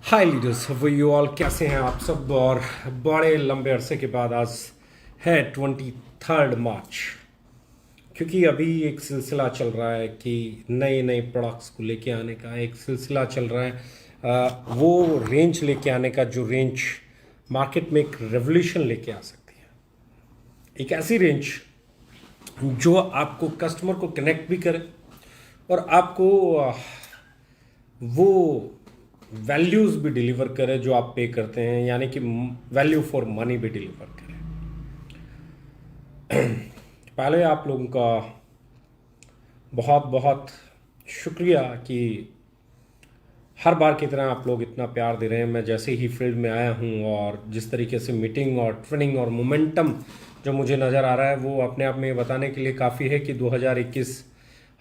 हाय leaders, वो you all कैसे हैं आप सब। और बड़े लंबे अरसे के बाद आज है 23 मार्च, क्योंकि अभी एक सिलसिला चल रहा है कि नए नए प्रोडक्ट्स को लेके आने का एक सिलसिला चल रहा है। वो रेंज लेके आने का जो रेंज मार्केट में एक रेवोल्यूशन लेके आ सकती है। एक ऐसी रेंज जो आपको कस्टमर को कनेक्ट भी करे और आपको वो वैल्यूज़ भी डिलीवर करे जो आप पे करते हैं, यानी कि वैल्यू फॉर मनी भी डिलीवर करे। पहले आप लोगों का बहुत बहुत शुक्रिया कि हर बार की तरह आप लोग इतना प्यार दे रहे हैं। मैं जैसे ही फील्ड में आया हूं और जिस तरीके से मीटिंग और ट्रेनिंग और मोमेंटम जो मुझे नज़र आ रहा है, वो अपने आप में बताने के लिए काफ़ी है कि 2021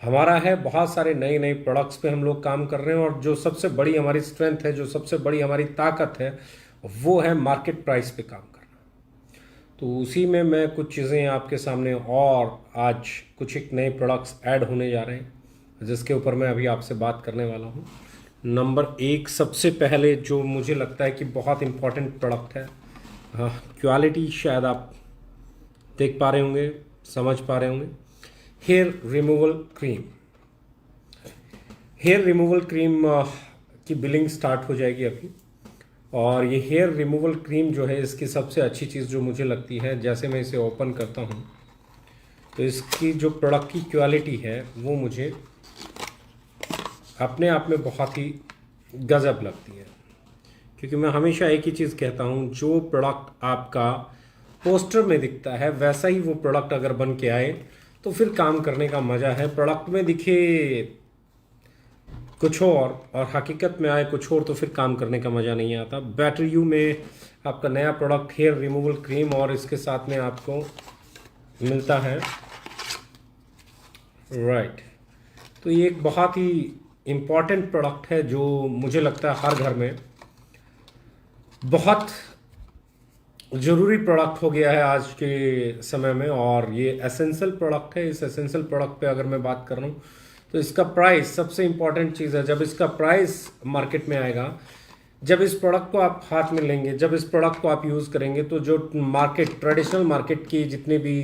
हमारा है। बहुत सारे नए नए प्रोडक्ट्स पे हम लोग काम कर रहे हैं और जो सबसे बड़ी हमारी स्ट्रेंथ है, जो सबसे बड़ी हमारी ताकत है, वो है मार्केट प्राइस पे काम करना। तो उसी में मैं कुछ चीज़ें आपके सामने, और आज कुछ एक नए प्रोडक्ट्स ऐड होने जा रहे हैं जिसके ऊपर मैं अभी आपसे बात करने वाला हूँ। नंबर एक, सबसे पहले जो मुझे लगता है कि बहुत इम्पॉर्टेंट प्रोडक्ट है, क्वालिटी शायद आप देख पा रहे होंगे, समझ पा रहे होंगे। Hair removal cream. Hair removal cream की बिलिंग स्टार्ट हो जाएगी अभी। और ये हेयर रिमूवल क्रीम जो है, इसकी सबसे अच्छी चीज़ जो मुझे लगती है, जैसे मैं इसे ओपन करता हूँ तो इसकी जो प्रोडक्ट की क्वालिटी है वो मुझे अपने आप में बहुत ही गजब लगती है। क्योंकि मैं हमेशा एक ही चीज़ कहता हूँ, जो प्रोडक्ट आपका पोस्टर में दिखता है वैसा ही वो प्रोडक्ट अगर बन के आए तो फिर काम करने का मज़ा है। प्रोडक्ट में दिखे कुछ और हकीकत में आए कुछ और, तो फिर काम करने का मज़ा नहीं आता। बेटर यू में आपका नया प्रोडक्ट हेयर रिमूवल क्रीम, और इसके साथ में आपको मिलता है राइट। तो ये एक बहुत ही इम्पॉर्टेंट प्रोडक्ट है जो मुझे लगता है हर घर में बहुत ज़रूरी प्रोडक्ट हो गया है आज के समय में। और ये एसेंशियल प्रोडक्ट है। इस एसेंशियल प्रोडक्ट पे अगर मैं बात कर रहा हूँ तो इसका प्राइस सबसे इम्पॉर्टेंट चीज़ है। जब इसका प्राइस मार्केट में आएगा, जब इस प्रोडक्ट को आप हाथ में लेंगे, जब इस प्रोडक्ट को आप यूज़ करेंगे, तो जो मार्केट, ट्रेडिशनल मार्केट की जितने भी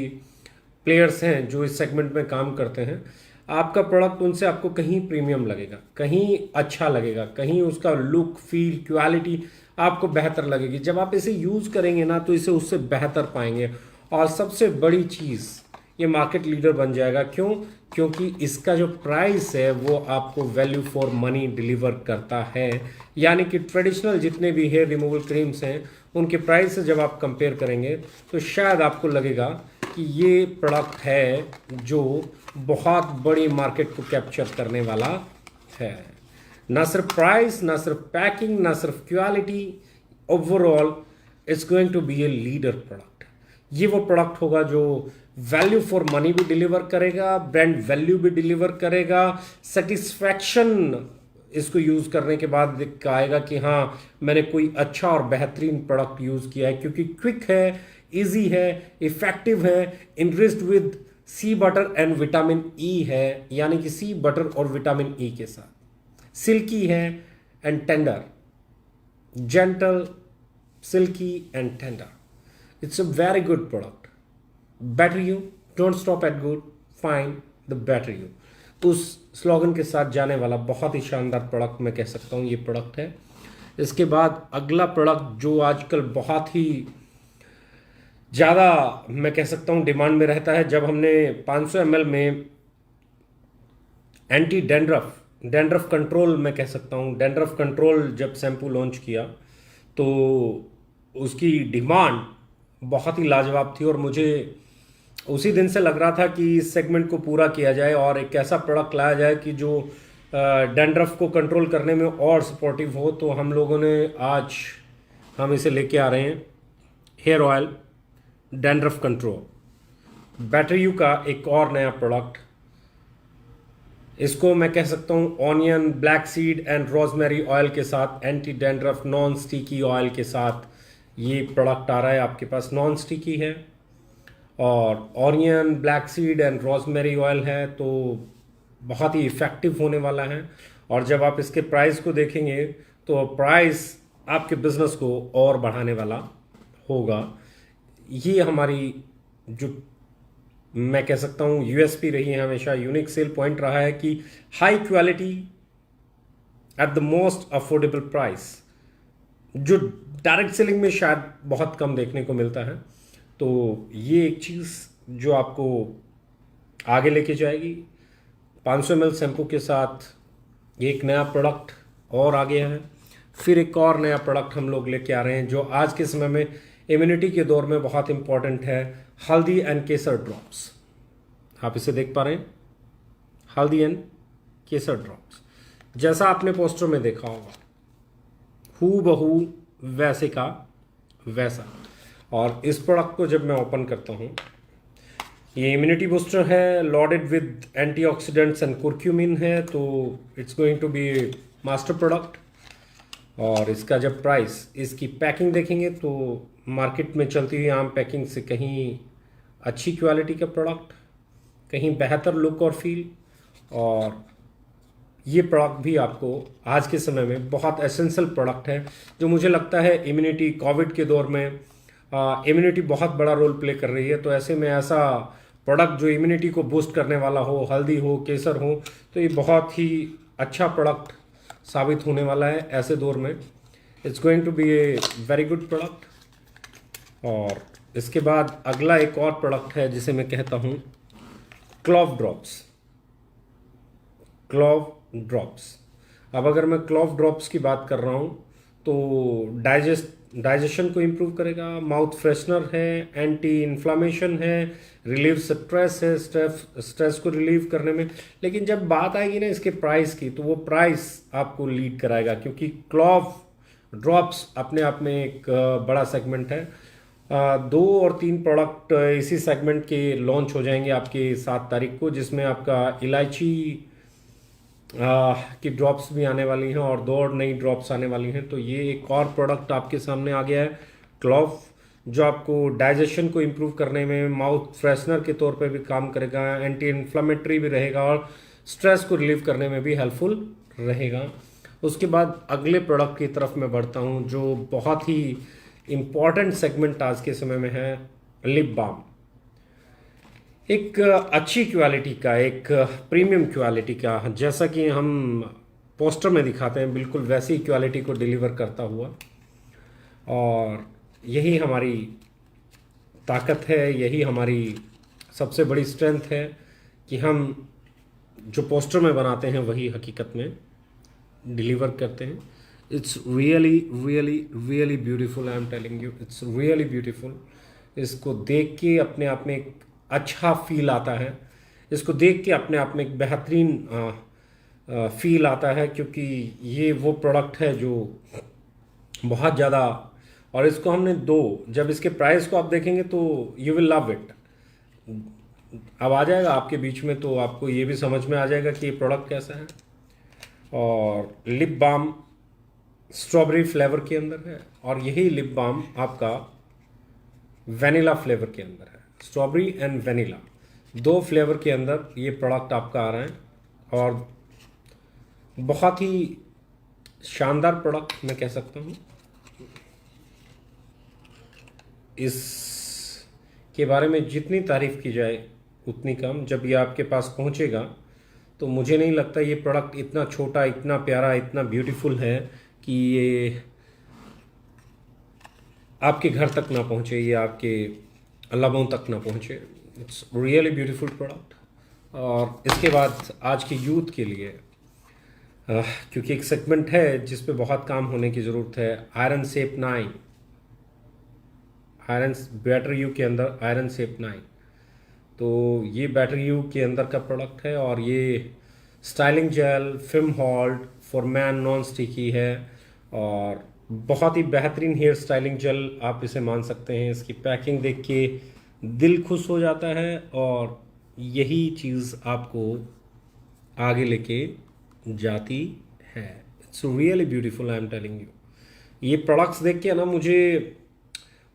प्लेयर्स हैं जो इस सेगमेंट में काम करते हैं, आपका प्रोडक्ट उनसे आपको कहीं प्रीमियम लगेगा, कहीं अच्छा लगेगा, कहीं उसका लुक, फील, क्वालिटी आपको बेहतर लगेगी। जब आप इसे यूज़ करेंगे ना तो इसे उससे बेहतर पाएंगे। और सबसे बड़ी चीज़, ये मार्केट लीडर बन जाएगा। क्यों? क्योंकि इसका जो प्राइस है वो आपको वैल्यू फॉर मनी डिलीवर करता है। यानी कि ट्रेडिशनल जितने भी हेयर रिमूवल क्रीम्स हैं उनके प्राइस से जब आप कंपेयर करेंगे तो शायद आपको लगेगा कि ये प्रोडक्ट है जो बहुत बड़ी मार्केट को कैप्चर करने वाला है। ना सिर्फ प्राइस, ना सिर्फ पैकिंग, ना सिर्फ quality, overall it's going to be a leader product. ये वो प्रोडक्ट होगा जो वैल्यू फॉर मनी भी डिलीवर करेगा, ब्रांड वैल्यू भी डिलीवर करेगा, सेटिस्फैक्शन इसको यूज़ करने के बाद दिख आएगा कि हाँ, मैंने कोई अच्छा और बेहतरीन प्रोडक्ट यूज़ किया है। क्योंकि क्विक है, इजी है, इफेक्टिव है, enriched with shea butter and vitamin E है, यानी कि सी बटर और विटामिन ई के साथ। सिल्की है and tender, gentle, silky and tender. It's a very good product. Better you, don't stop at good, find the better you. उस slogan के साथ जाने वाला बहुत ही शानदार प्रोडक्ट मैं कह सकता हूँ ये प्रोडक्ट है। इसके बाद अगला प्रोडक्ट जो आजकल बहुत ही ज़्यादा मैं कह सकता हूँ डिमांड में रहता है, जब हमने 500 ml में एंटी डेंड्रफ कंट्रोल, मैं कह सकता हूँ डेंड्रफ कंट्रोल जब शैम्पू लॉन्च किया तो उसकी डिमांड बहुत ही लाजवाब थी। और मुझे उसी दिन से लग रहा था कि इस सेगमेंट को पूरा किया जाए और एक ऐसा प्रोडक्ट लाया जाए कि जो डेंड्रफ को कंट्रोल करने में और सपोर्टिव हो। तो हम लोगों ने आज हम इसे लेके आ रहे हैं, hair oil dandruff control, better you का एक और नया प्रोडक्ट। इसको मैं कह सकता हूँ onion, black seed and rosemary oil के साथ, anti dandruff non sticky oil के साथ ये प्रोडक्ट आ रहा है आपके पास। नॉन स्टिकी है और onion, black seed and rosemary oil है, तो बहुत ही इफ़ेक्टिव होने वाला है। और जब आप इसके प्राइस को देखेंगे तो प्राइस आपके बिजनेस को और बढ़ाने वाला होगा। ये हमारी जो मैं कह सकता हूँ यूएसपी रही है, हमेशा यूनिक सेल पॉइंट रहा है कि high quality at the most affordable price, जो डायरेक्ट सेलिंग में शायद बहुत कम देखने को मिलता है। तो ये एक चीज़ जो आपको आगे लेके जाएगी। 500 ml शैम्पू के साथ एक नया प्रोडक्ट और आ गया है, फिर एक और नया प्रोडक्ट हम लोग लेके आ रहे हैं जो आज के समय में इम्यूनिटी के दौर में बहुत इंपॉर्टेंट है, हल्दी एंड केसर ड्रॉप्स। आप इसे देख पा रहे हैं, हल्दी एंड केसर ड्रॉप्स, जैसा आपने पोस्टर में देखा होगा, हू बहू वैसे का वैसा। और इस प्रोडक्ट को जब मैं ओपन करता हूँ, ये इम्यूनिटी बूस्टर है, loaded with antioxidants and curcumin है, तो it's going to be master product. और इसका जब प्राइस, इसकी पैकिंग देखेंगे तो मार्केट में चलती हुई आम पैकिंग से कहीं अच्छी क्वालिटी का प्रोडक्ट, कहीं बेहतर लुक और फील। और ये प्रोडक्ट भी आपको आज के समय में बहुत एसेंशियल प्रोडक्ट है, जो मुझे लगता है इम्यूनिटी, कोविड के दौर में इम्यूनिटी बहुत बड़ा रोल प्ले कर रही है। तो ऐसे में ऐसा प्रोडक्ट जो इम्यूनिटी को बूस्ट करने वाला हो, हल्दी हो, केसर हो, तो ये बहुत ही अच्छा प्रोडक्ट साबित होने वाला है ऐसे दौर में। It's going to be a very good product. और इसके बाद अगला एक और प्रोडक्ट है जिसे मैं कहता हूँ क्लोव ड्रॉप्स। क्लोव ड्रॉप्स, अब अगर मैं क्लोव ड्रॉप्स की बात कर रहा हूँ तो डाइजेशन को इम्प्रूव करेगा, माउथ फ्रेशनर है, एंटी इन्फ्लामेशन है, रिलीव स्ट्रेस है, स्ट्रेस को रिलीव करने में। लेकिन जब बात आएगी ना इसके प्राइस की, तो वो प्राइस आपको लीड कराएगा, क्योंकि क्लोव ड्रॉप्स अपने आप में एक बड़ा सेगमेंट है। 2 और 3 प्रोडक्ट इसी सेगमेंट के लॉन्च हो जाएंगे आपके 7 तारीख को, जिसमें आपका इलायची की ड्रॉप्स भी आने वाली हैं और 2 और नई ड्रॉप्स आने वाली हैं। तो ये एक और प्रोडक्ट आपके सामने आ गया है, क्लोव, जो आपको डाइजेशन को इम्प्रूव करने में, माउथ फ्रेशनर के तौर पे भी काम करेगा, एंटी इन्फ्लामेटरी भी रहेगा और स्ट्रेस को रिलीव करने में भी हेल्पफुल रहेगा। उसके बाद अगले प्रोडक्ट की तरफ मैं बढ़ता हूँ, जो बहुत ही इम्पॉर्टेंट सेगमेंट आज के समय में है, लिप बाम। एक अच्छी क्वालिटी का, एक प्रीमियम क्वालिटी का, जैसा कि हम पोस्टर में दिखाते हैं, बिल्कुल वैसी क्वालिटी को डिलीवर करता हुआ। और यही हमारी ताकत है, यही हमारी सबसे बड़ी स्ट्रेंथ है कि हम जो पोस्टर में बनाते हैं वही हकीकत में डिलीवर करते हैं। It's really really really beautiful, I am telling you, it's really beautiful. इसको देख के अपने आप में एक अच्छा फील आता है, इसको देख के अपने आप में एक बेहतरीन फील आता है, क्योंकि ये वो प्रोडक्ट है जो बहुत ज़्यादा, और इसको हमने जब इसके प्राइस को आप देखेंगे तो यू विल लव इट। अब आ जाएगा आपके बीच में तो आपको ये भी समझ में आ जाएगा कि ये प्रोडक्ट कैसा है। और लिप बाम स्ट्रॉबेरी फ्लेवर के अंदर है, और यही लिप बाम आपका वैनिला फ्लेवर के अंदर है। स्ट्रॉबेरी एंड वैनिला 2 फ्लेवर के अंदर ये प्रोडक्ट आपका आ रहा है, और बहुत ही शानदार प्रोडक्ट मैं कह सकता हूँ। इसके बारे में जितनी तारीफ़ की जाए उतनी कम। जब ये आपके पास पहुँचेगा तो मुझे नहीं लगता ये प्रोडक्ट इतना छोटा, इतना प्यारा, इतना ब्यूटीफुल है कि ये आपके घर तक ना पहुँचे, ये आपके लबों तक ना पहुँचे। It's really beautiful product. और इसके बाद आज के यूथ के लिए, क्योंकि एक सेगमेंट है जिस पे बहुत काम होने की ज़रूरत है, iron shape 9, iron battery you के अंदर आयरन शेप 9। तो ये बैटरी यू के अंदर का प्रोडक्ट है, और ये styling gel film hold for man non sticky है, और बहुत ही बेहतरीन हेयर स्टाइलिंग जेल आप इसे मान सकते हैं। इसकी पैकिंग देख के दिल खुश हो जाता है, और यही चीज़ आपको आगे लेके जाती है। It's really beautiful, I am telling you. ये प्रोडक्ट्स देख के ना मुझे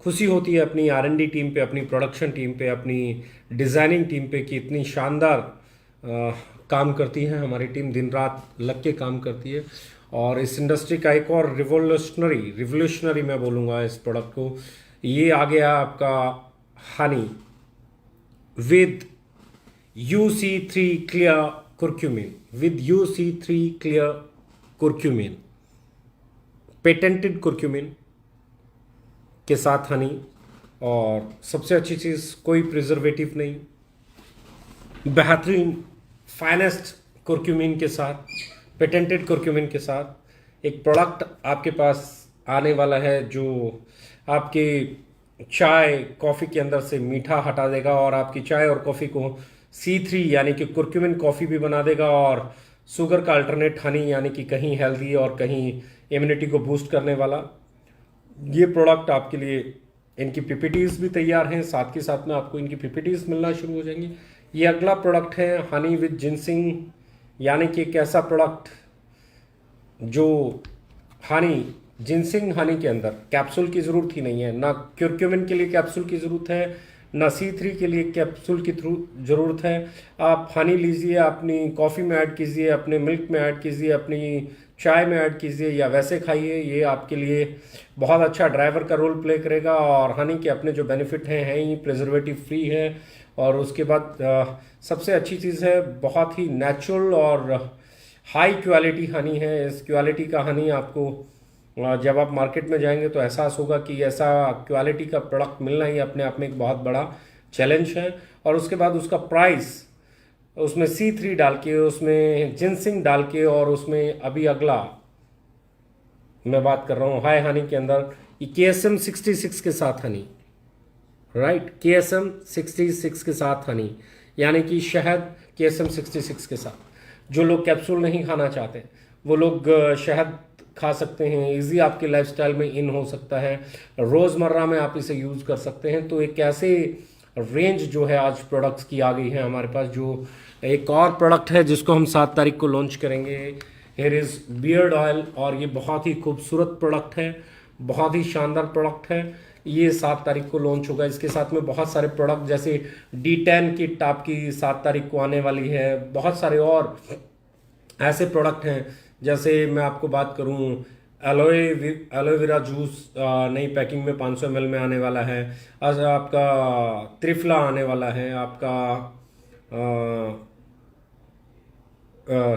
खुशी होती है अपनी R&D टीम पे, अपनी प्रोडक्शन टीम पे, अपनी डिज़ाइनिंग टीम पे, कि इतनी शानदार काम करती है हमारी टीम, दिन रात लग के काम करती है। और इस इंडस्ट्री का एक और रिवोल्यूशनरी मैं बोलूँगा इस प्रोडक्ट को, ये आ गया आपका honey with UC3 clear curcumin, curcumin, patented curcumin के साथ हनी। और सबसे अच्छी चीज़, कोई प्रिजर्वेटिव नहीं, बेहतरीन फाइनेस्ट कुर्क्यूमिन के साथ, पेटेंटेड कुर्क्यूमिन के साथ एक प्रोडक्ट आपके पास आने वाला है जो आपके चाय कॉफ़ी के अंदर से मीठा हटा देगा और आपकी चाय और कॉफ़ी को C3 यानी कि कुर्क्यूमिन कॉफ़ी भी बना देगा, और शुगर का अल्टरनेट हनी यानी कि कहीं हेल्दी और कहीं इम्यूनिटी को बूस्ट करने वाला ये प्रोडक्ट आपके लिए। इनकी PPTs भी तैयार हैं, साथ के साथ में आपको इनकी PPTs मिलना शुरू हो जाएंगी। ये अगला प्रोडक्ट है हनी विद जिनसिंग, यानी कि एक ऐसा प्रोडक्ट जो हनी जिनसिंग हनी के अंदर कैप्सूल की ज़रूरत ही नहीं है, ना क्यूरक्यूमिन के लिए कैप्सूल की ज़रूरत है, ना C3 के लिए कैप्सूल की ज़रूरत है। आप हनी लीजिए, अपनी कॉफ़ी में ऐड कीजिए, अपने मिल्क में ऐड कीजिए, अपनी चाय में ऐड कीजिए या वैसे खाइए, ये आपके लिए बहुत अच्छा ड्राइवर का रोल प्ले करेगा। और हनी के अपने जो बेनिफिट हैं ही, प्रिजर्वेटिव फ्री है, और उसके बाद सबसे अच्छी चीज़ है बहुत ही नेचुरल और हाई क्वालिटी हनी है। इस क्वालिटी का हनी आपको जब आप मार्केट में जाएंगे तो एहसास होगा कि ऐसा क्वालिटी का प्रोडक्ट मिलना ही अपने आप में एक बहुत बड़ा चैलेंज है। और उसके बाद उसका प्राइस, उसमें C3 डाल के, उसमें जिनसिंग डाल के, और उसमें अभी अगला मैं बात कर रहा हूँ हाई हनी के अंदर ये KSM 66 के साथ हनी, राइट, KSM 66 के साथ हनी, यानी कि शहद KSM 66 के साथ। जो लोग कैप्सूल नहीं खाना चाहते वो लोग शहद खा सकते हैं, इजी आपके लाइफस्टाइल में इन हो सकता है, रोज़मर्रा में आप इसे यूज़ कर सकते हैं। तो एक ऐसे रेंज जो है आज प्रोडक्ट्स की आ गई है हमारे पास। जो एक और प्रोडक्ट है जिसको हम 7 तारीख को लॉन्च करेंगे, हेयर इज़ बियर्ड ऑयल, और ये बहुत ही खूबसूरत प्रोडक्ट है, बहुत ही शानदार प्रोडक्ट है। ये 7 तारीख को लॉन्च होगा। इसके साथ में बहुत सारे प्रोडक्ट जैसे D10 किट आपकी 7 तारीख को आने वाली है। बहुत सारे और ऐसे प्रोडक्ट हैं, जैसे मैं आपको बात करूं एलोवेरा जूस नई पैकिंग में 500 ml में आने वाला है। आज आपका त्रिफला आने वाला है, आपका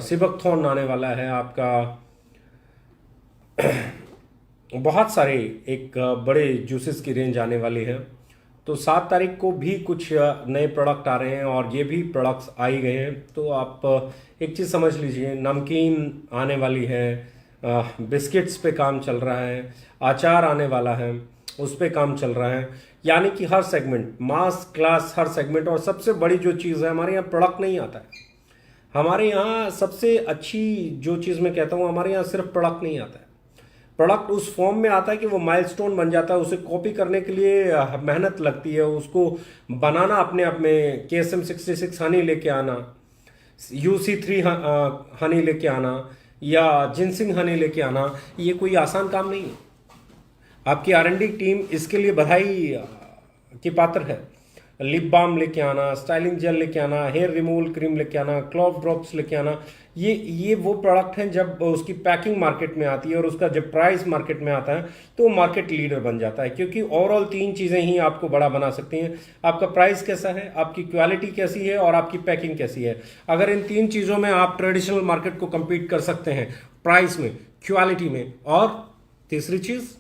सिबकथॉर्न आने वाला है, आपका बहुत सारे एक बड़े जूसेस की रेंज आने वाली है। तो 7 तारीख को भी कुछ नए प्रोडक्ट आ रहे हैं और ये भी प्रोडक्ट्स आ ही गए हैं। तो आप एक चीज़ समझ लीजिए, नमकीन आने वाली है, बिस्किट्स पे काम चल रहा है, अचार आने वाला है, उस पे काम चल रहा है। यानी कि हर सेगमेंट, मास क्लास हर सेगमेंट। और सबसे बड़ी जो चीज़ है, हमारे यहाँ प्रोडक्ट नहीं आता है। हमारे यहाँ सबसे अच्छी जो चीज़ मैं कहता हूँ, हमारे यहाँ सिर्फ प्रोडक्ट नहीं आता है। प्रोडक्ट उस फॉर्म में आता है कि वो माइलस्टोन बन जाता है, उसे कॉपी करने के लिए मेहनत लगती है, उसको बनाना अपने आप में KSM 66 हनी लेके आना, UC3 हनी लेके आना, या जिनसिंग हनी लेके आना, ये कोई आसान काम नहीं है। आपकी R&D टीम इसके लिए बधाई की पात्र है। लिप बाम लेके आना, स्टाइलिंग जेल लेके आना, हेयर रिमूवल क्रीम लेके आना, क्लॉव ड्रॉप्स लेके आना, ये वो प्रोडक्ट हैं जब उसकी पैकिंग मार्केट में आती है और उसका जब प्राइस मार्केट में आता है तो वो मार्केट लीडर बन जाता है। क्योंकि ओवरऑल 3 चीज़ें ही आपको बड़ा बना सकती हैं। आपका प्राइस कैसा है, आपकी क्वालिटी कैसी है, और आपकी पैकिंग कैसी है। अगर इन 3 चीज़ों में आप ट्रेडिशनल मार्केट को कम्पीट कर सकते हैं, प्राइस में, क्वालिटी में, और तीसरी चीज़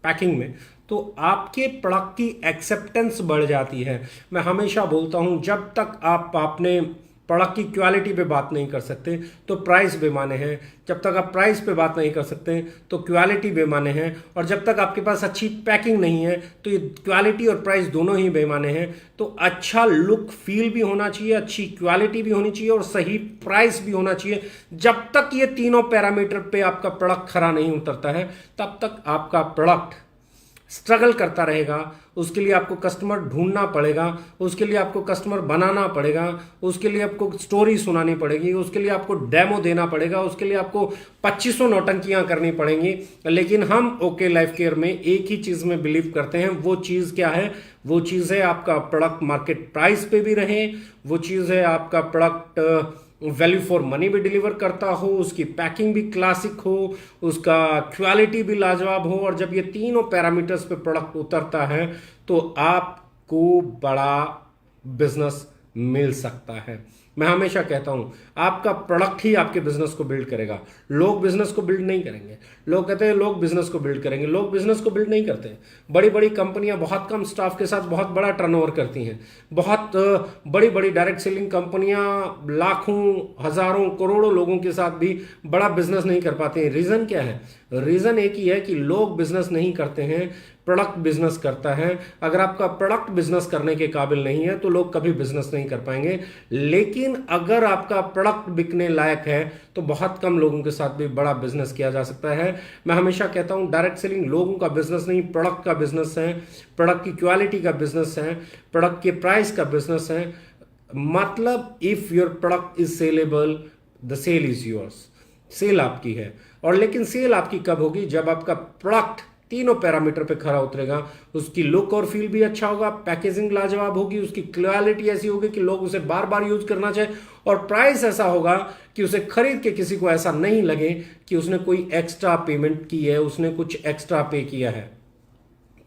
पैकिंग में, तो आपके प्रोडक्ट की एक्सेप्टेंस बढ़ जाती है। मैं हमेशा बोलता हूं, जब तक आप अपने प्रोडक्ट की क्वालिटी पे बात नहीं कर सकते तो प्राइस बेमाने हैं, जब तक आप प्राइस पे बात नहीं कर सकते तो क्वालिटी बेमाने हैं, और जब तक आपके पास अच्छी पैकिंग नहीं है तो ये क्वालिटी और प्राइस दोनों ही बेमाने हैं। तो अच्छा लुक फील भी होना चाहिए, अच्छी क्वालिटी भी होनी चाहिए, और सही प्राइस भी होना चाहिए। जब तक ये तीनों पैरामीटर पे आपका प्रोडक्ट खरा नहीं उतरता है, तब तक आपका प्रोडक्ट स्ट्रगल करता रहेगा। उसके लिए आपको कस्टमर ढूंढना पड़ेगा, उसके लिए आपको कस्टमर बनाना पड़ेगा, उसके लिए आपको स्टोरी सुनानी पड़ेगी, उसके लिए आपको डेमो देना पड़ेगा, उसके लिए आपको 2500 नौटंकियां करनी पड़ेंगी। लेकिन हम ओके लाइफ केयर में एक ही चीज़ में बिलीव करते हैं। वो चीज़ क्या है? वो चीज़ है आपका प्रोडक्ट मार्केट प्राइस पे भी रहे, वो चीज़ है आपका प्रोडक्ट वैल्यू फॉर मनी भी डिलीवर करता हो, उसकी पैकिंग भी क्लासिक हो, उसका क्वालिटी भी लाजवाब हो, और जब ये तीनों पैरामीटर्स पे प्रोडक्ट उतरता है तो आपको बड़ा बिजनेस मिल सकता है। मैं हमेशा कहता हूं आपका प्रोडक्ट ही आपके बिजनेस को बिल्ड करेगा, लोग बिजनेस को बिल्ड नहीं करेंगे। लोग कहते हैं लोग बिजनेस को बिल्ड करेंगे, लोग बिजनेस को बिल्ड नहीं करते। बड़ी बड़ी कंपनियां बहुत कम स्टाफ के साथ बहुत बड़ा टर्नओवर करती हैं। बहुत बड़ी बड़ी डायरेक्ट सेलिंग कंपनियां लाखों हजारों करोड़ों लोगों के साथ भी बड़ा बिजनेस नहीं कर पाते हैं। रीजन क्या है? रीजन एक ही है कि लोग बिजनेस नहीं करते हैं, प्रोडक्ट बिजनेस करता है। अगर आपका प्रोडक्ट बिजनेस करने के काबिल नहीं है तो लोग कभी बिजनेस नहीं कर पाएंगे। लेकिन अगर आपका प्रोडक्ट बिकने लायक है तो बहुत कम लोगों के साथ भी बड़ा बिजनेस किया जा सकता है। मैं हमेशा कहता हूं डायरेक्ट सेलिंग लोगों का बिजनेस नहीं, प्रोडक्ट का बिजनेस है, प्रोडक्ट की क्वालिटी का बिजनेस है, प्रोडक्ट के प्राइस का बिजनेस है। मतलब if your product is saleable, the sale is yours. Sale आपकी है। और लेकिन सेल आपकी कब होगी? जब आपका प्रोडक्ट तीनों पैरामीटर पे खरा उतरेगा। उसकी लुक और फील भी अच्छा होगा, पैकेजिंग लाजवाब होगी, उसकी क्वालिटी ऐसी होगी कि लोग उसे बार बार यूज करना चाहे, और प्राइस ऐसा होगा कि उसे खरीद के किसी को ऐसा नहीं लगे कि उसने कोई एक्स्ट्रा पेमेंट की है, उसने कुछ एक्स्ट्रा पे किया है।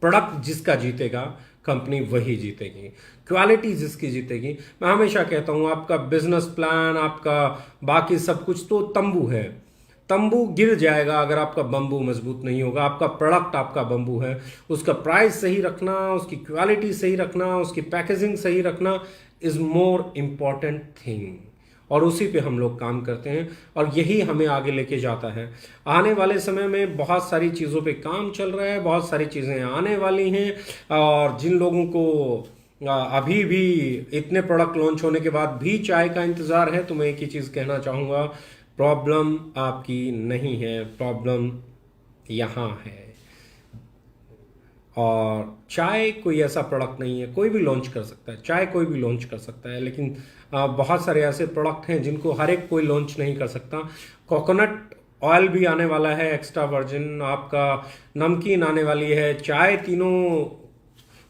प्रोडक्ट जिसका जीतेगा कंपनी वही जीतेगी, क्वालिटी जिसकी जीतेगी। मैं हमेशा कहता हूं आपका बिजनेस प्लान, आपका बाकी सब कुछ तो तंबू है, तंबू गिर जाएगा अगर आपका बंबू मजबूत नहीं होगा। आपका प्रोडक्ट आपका बंबू है, उसका प्राइस सही रखना, उसकी क्वालिटी सही रखना, उसकी पैकेजिंग सही रखना इज मोर इंपॉर्टेंट थिंग, और उसी पे हम लोग काम करते हैं और यही हमें आगे लेके जाता है। आने वाले समय में बहुत सारी चीज़ों पे काम चल रहा है, बहुत सारी चीज़ें आने वाली हैं, और जिन लोगों को अभी भी इतने प्रोडक्ट लॉन्च होने के बाद भी चाय का इंतज़ार है तो मैं एक ही चीज़ कहना चाहूँगा, प्रॉब्लम आपकी नहीं है, प्रॉब्लम यहाँ है। और चाय कोई ऐसा प्रोडक्ट नहीं है, कोई भी लॉन्च कर सकता है, चाय कोई भी लॉन्च कर सकता है, लेकिन बहुत सारे ऐसे प्रोडक्ट हैं जिनको हर एक कोई लॉन्च नहीं कर सकता। कोकोनट ऑयल भी आने वाला है एक्स्ट्रा वर्जिन, आपका नमकीन आने वाली है, चाय तीनों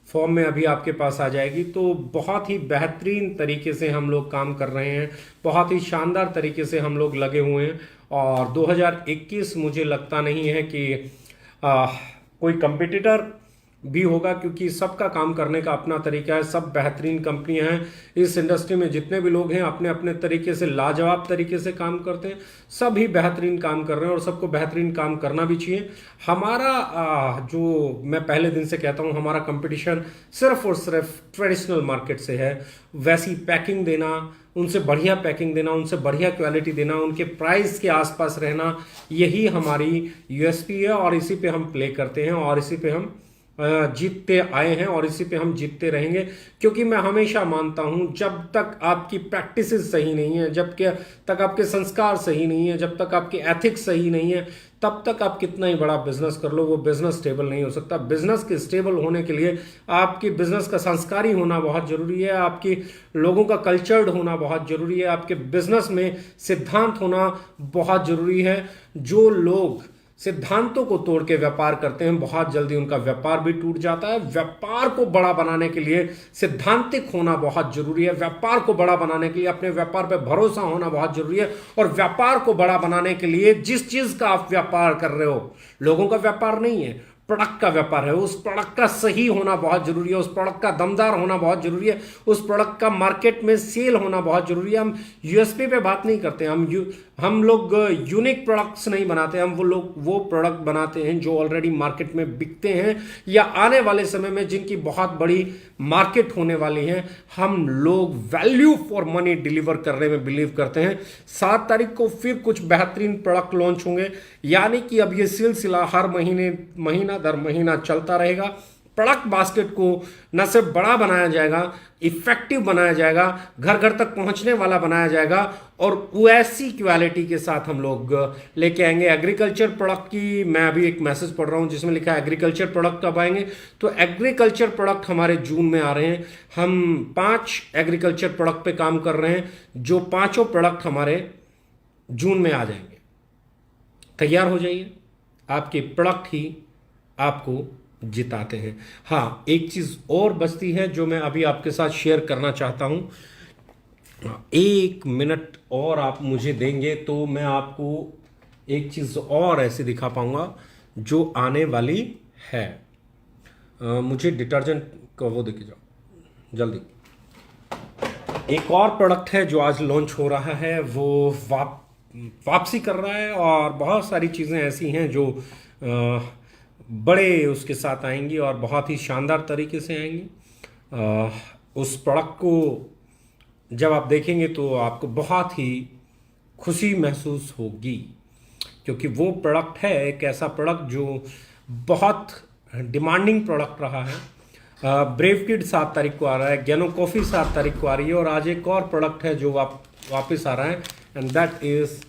फॉर्म में अभी आपके पास आ जाएगी। तो बहुत ही बेहतरीन तरीके से हम लोग काम कर रहे हैं, बहुत ही शानदार तरीके से हम लोग लगे हुए हैं। और 2021 मुझे लगता नहीं है कि कोई कंपटीटर भी होगा, क्योंकि सबका काम करने का अपना तरीका है। सब बेहतरीन कंपनियां हैं इस इंडस्ट्री में, जितने भी लोग हैं अपने अपने तरीके से लाजवाब तरीके से काम करते हैं, सभी बेहतरीन काम कर रहे हैं और सबको बेहतरीन काम करना भी चाहिए। हमारा जो मैं पहले दिन से कहता हूं, हमारा कंपटीशन सिर्फ और सिर्फ ट्रेडिशनल मार्केट से है। वैसी पैकिंग देना, उनसे बढ़िया पैकिंग देना, उनसे बढ़िया क्वालिटी देना, उनके प्राइस के आसपास रहना, यही हमारी यूएसपी है और इसी पे हम प्ले करते हैं और इसी पे हम जीतते आए हैं और इसी पे हम जीतते रहेंगे। क्योंकि मैं हमेशा मानता हूं जब तक आपकी प्रैक्टिसेस सही नहीं है, जब तक आपके संस्कार सही नहीं है, जब तक आपके एथिक्स सही नहीं है, तब तक आप कितना ही बड़ा बिजनेस कर लो, वो बिजनेस स्टेबल नहीं हो सकता। बिजनेस के स्टेबल होने के लिए आपकी बिजनेस का संस्कारी होना बहुत जरूरी है, आपकी लोगों का कल्चर्ड होना बहुत जरूरी है, आपके बिजनेस में सिद्धांत होना बहुत जरूरी है। जो लोग सिद्धांतों को तोड़ के व्यापार करते हैं, बहुत जल्दी उनका व्यापार भी टूट जाता है। व्यापार को बड़ा बनाने के लिए सिद्धांतिक होना बहुत जरूरी है, व्यापार को बड़ा बनाने के लिए अपने व्यापार पर भरोसा होना बहुत जरूरी है, और व्यापार को बड़ा बनाने के लिए जिस चीज का आप व्यापार कर रहे हो, लोगों का व्यापार नहीं है, प्रोडक्ट का व्यापार है, उस प्रोडक्ट का सही होना बहुत जरूरी है, उस प्रोडक्ट का दमदार होना बहुत जरूरी है, उस प्रोडक्ट का मार्केट में सेल होना बहुत जरूरी है। हम यूएसपी पे बात नहीं करते, हम लोग यूनिक प्रोडक्ट्स नहीं बनाते, हम वो प्रोडक्ट बनाते हैं जो ऑलरेडी मार्केट में बिकते हैं या आने वाले समय में जिनकी बहुत बड़ी मार्केट होने वाली है। हम लोग वैल्यू फॉर मनी डिलीवर करने में बिलीव करते हैं। 7 तारीख को फिर कुछ बेहतरीन प्रोडक्ट लॉन्च होंगे, यानी कि अब ये सिलसिला हर महीना दर महीना चलता रहेगा। प्रोडक्ट बास्केट को न सिर्फ बड़ा बनाया जाएगा, इफेक्टिव बनाया जाएगा, घर घर तक पहुंचने वाला बनाया जाएगा, और वैसी क्वालिटी के साथ हम लोग लेके आएंगे। एग्रीकल्चर प्रोडक्ट की मैं अभी एक मैसेज पढ़ रहा हूं जिसमें लिखा है एग्रीकल्चर प्रोडक्ट कब आएंगे, तो एग्रीकल्चर प्रोडक्ट हमारे जून में आ रहे हैं। हम 5 एग्रीकल्चर प्रोडक्ट पे काम कर रहे हैं, जो 5 प्रोडक्ट हमारे जून में आ जाएंगे। तैयार हो जाइए, आपके प्रोडक्ट ही आपको जिताते हैं। हाँ, एक चीज और बचती है जो मैं अभी आपके साथ शेयर करना चाहता हूं। 1 मिनट और आप मुझे देंगे तो मैं आपको एक चीज़ और ऐसी दिखा पाऊंगा जो आने वाली है। मुझे डिटर्जेंट का वो देखे जाओ जल्दी। एक और प्रोडक्ट है जो आज लॉन्च हो रहा है, वो वापसी कर रहा है, और बहुत सारी चीज़ें ऐसी हैं जो बड़े उसके साथ आएंगी और बहुत ही शानदार तरीके से आएंगी। उस प्रोडक्ट को जब आप देखेंगे तो आपको बहुत ही खुशी महसूस होगी, क्योंकि वो प्रोडक्ट है एक ऐसा प्रोडक्ट जो बहुत डिमांडिंग प्रोडक्ट रहा है। ब्रेव किड 7 तारीख को आ रहा है, गेनो कॉफ़ी 7 तारीख को आ रही है, और आज एक और प्रोडक्ट है जो वापस आ रहा है, and that is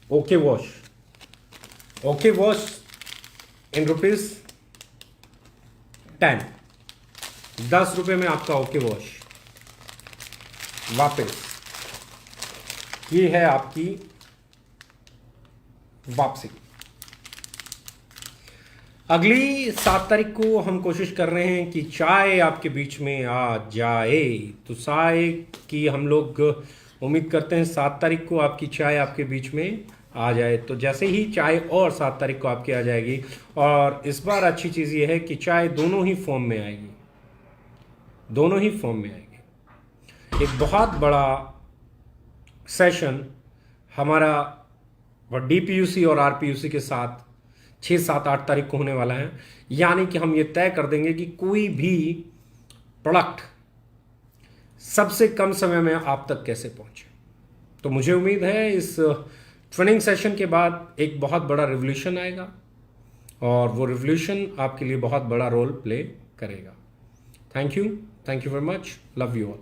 okay wash. Okay wash in ₹10, 10 रुपये में आपका ओके वॉश वापस। ये है आपकी वापसी। अगली 7 तारीख को हम कोशिश कर रहे हैं कि चाय आपके बीच में आ जाए, तो चाय की हम लोग उम्मीद करते हैं 7 तारीख को आपकी चाय आपके बीच में आ जाए। तो जैसे ही चाय और 7 तारीख को आपकी आ जाएगी, और इस बार अच्छी चीज़ ये है कि चाय दोनों ही फॉर्म में आएगी, दोनों ही फॉर्म में आएगी। एक बहुत बड़ा सेशन हमारा DPUC और RPUC के साथ 6, 7, 8 तारीख को होने वाला है, यानी कि हम ये तय कर देंगे कि कोई भी प्रोडक्ट सबसे कम समय में आप तक कैसे पहुंचे। तो मुझे उम्मीद है इस ट्रेनिंग सेशन के बाद एक बहुत बड़ा रिवोल्यूशन आएगा, और वो रिवोल्यूशन आपके लिए बहुत बड़ा रोल प्ले करेगा। Thank you very much, love you all.